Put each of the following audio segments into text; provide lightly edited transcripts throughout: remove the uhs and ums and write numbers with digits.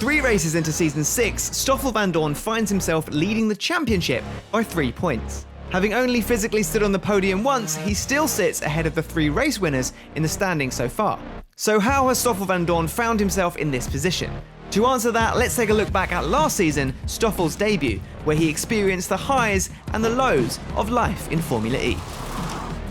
3 races into Season 6, Stoffel Vandoorne finds himself leading the championship by 3 points. Having only physically stood on the podium once, he still sits ahead of the 3 race winners in the standings so far. So how has Stoffel Vandoorne found himself in this position? To answer that, let's take a look back at last season, Stoffel's debut, where he experienced the highs and the lows of life in Formula E.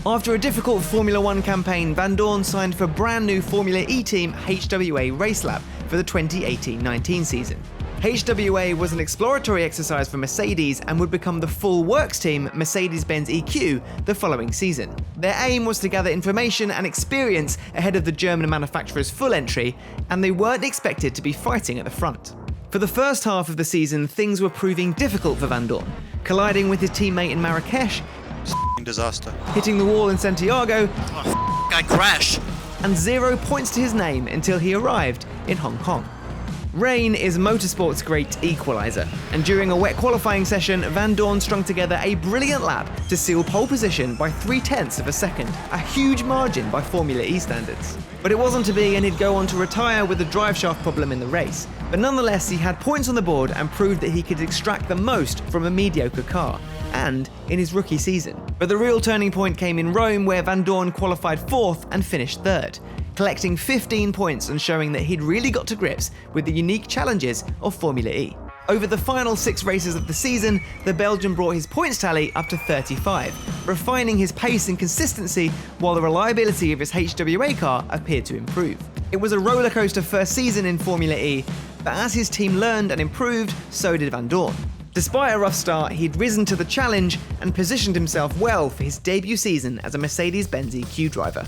After a difficult Formula 1 campaign, Vandoorne signed for brand new Formula E team HWA Racelab for the 2018-19 season. HWA was an exploratory exercise for Mercedes and would become the full works team Mercedes-Benz EQ the following season. Their aim was to gather information and experience ahead of the German manufacturer's full entry, and they weren't expected to be fighting at the front. For the first half of the season, things were proving difficult for Vandoorne, colliding with his teammate in Marrakesh, disaster, hitting the wall in Santiago, I crash, and 0 points to his name until he arrived in Hong Kong. Rain is motorsport's great equaliser, and during a wet qualifying session, Vandoorne strung together a brilliant lap to seal pole position by 0.3 of a second, a huge margin by Formula E standards. But it wasn't to be, and he'd go on to retire with a driveshaft problem in the race. But nonetheless, he had points on the board and proved that he could extract the most from a mediocre car, and in his rookie season. But the real turning point came in Rome, where Vandoorne qualified 4th and finished 3rd. Collecting 15 points and showing that he'd really got to grips with the unique challenges of Formula E. Over the final 6 races of the season, the Belgian brought his points tally up to 35, refining his pace and consistency while the reliability of his HWA car appeared to improve. It was a rollercoaster first season in Formula E, but as his team learned and improved, so did Vandoorne. Despite a rough start, he'd risen to the challenge and positioned himself well for his debut season as a Mercedes-Benz EQ driver.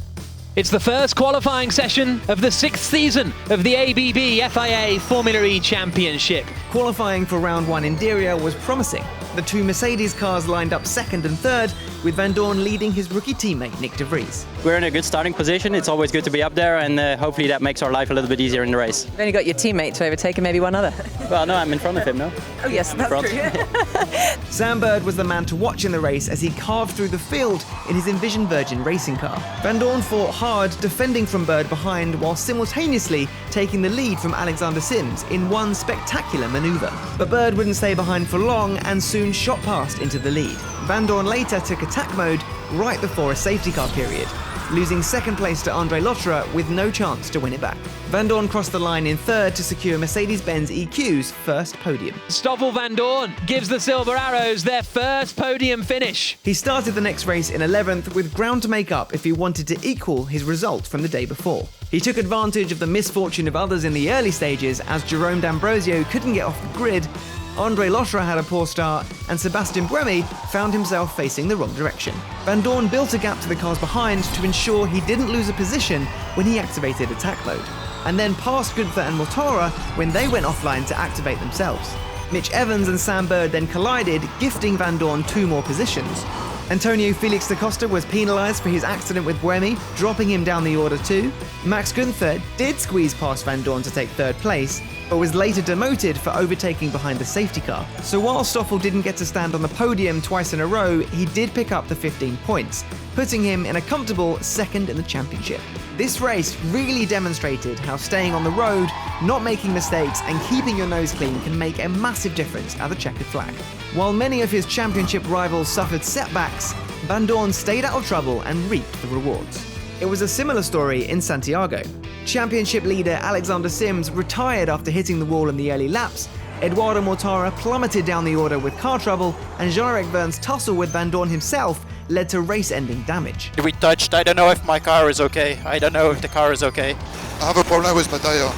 It's the first qualifying session of the 6th season of the ABB FIA Formula E Championship. Qualifying for round 1 in Diriyah was promising. The 2 Mercedes cars lined up 2nd and 3rd, with Vandoorne leading his rookie teammate Nick de Vries. We're in a good starting position. It's always good to be up there, and hopefully that makes our life a little bit easier in the race. You've only got your teammate to overtake and maybe one other. Well, no, I'm in front of him, no? Oh yes, that's true. Sam Bird was the man to watch in the race as he carved through the field in his Envision Virgin racing car. Vandoorne fought hard, defending from Bird behind while simultaneously taking the lead from Alexander Sims in one spectacular manoeuvre. But Bird wouldn't stay behind for long and soon shot past into the lead. Vandoorne later took attack mode right before a safety car period, losing 2nd place to Andre Lotterer with no chance to win it back. Vandoorne crossed the line in 3rd to secure Mercedes-Benz EQ's first podium. Stoffel Vandoorne gives the Silver Arrows their first podium finish. He started the next race in 11th with ground to make up if he wanted to equal his result from the day before. He took advantage of the misfortune of others in the early stages as Jerome D'Ambrosio couldn't get off the grid, Andre Lotterer had a poor start, and Sebastian Buemi found himself facing the wrong direction. Vandoorne built a gap to the cars behind to ensure he didn't lose a position when he activated attack mode, and then passed Gunther and Mortara when they went offline to activate themselves. Mitch Evans and Sam Bird then collided, gifting Vandoorne 2 more positions. Antonio Felix da Costa was penalised for his accident with Buemi, dropping him down the order too. Max Gunther did squeeze past Vandoorne to take 3rd place, but was later demoted for overtaking behind the safety car. So while Stoffel didn't get to stand on the podium twice in a row, he did pick up the 15 points, putting him in a comfortable 2nd in the championship. This race really demonstrated how staying on the road, not making mistakes, and keeping your nose clean can make a massive difference at the checkered flag. While many of his championship rivals suffered setbacks, Vandoorne stayed out of trouble and reaped the rewards. It was a similar story in Santiago. Championship leader Alexander Sims retired after hitting the wall in the early laps, Eduardo Mortara plummeted down the order with car trouble, and Jean-Eric Vergne's tussle with Vandoorne himself led to race-ending damage. we touched. I don't know if my car is okay. I don't know if the car is okay. I have a problem with my tire.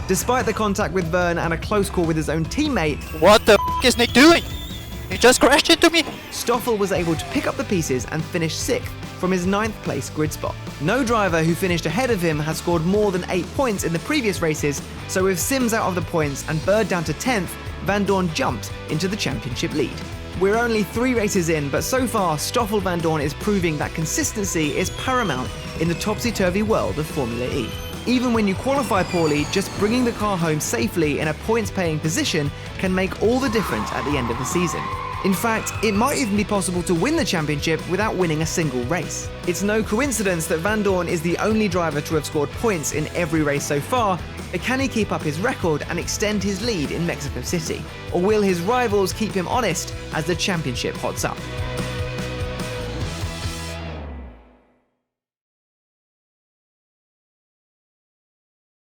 Despite the contact with Vergne and a close call with his own teammate, What the is Nick doing? He just crashed into me. Stoffel was able to pick up the pieces and finish 6th from his 9th place grid spot. No driver who finished ahead of him had scored more than 8 points in the previous races, so with Sims out of the points and Bird down to 10th, Vandoorne jumped into the championship lead. We're only 3 races in, but so far Stoffel Vandoorne is proving that consistency is paramount in the topsy-turvy world of Formula E. Even when you qualify poorly, just bringing the car home safely in a points-paying position can make all the difference at the end of the season. In fact, it might even be possible to win the championship without winning a single race. It's no coincidence that Vandoorne is the only driver to have scored points in every race so far, But can he keep up his record and extend his lead in Mexico City? Or will his rivals keep him honest as the championship hots up?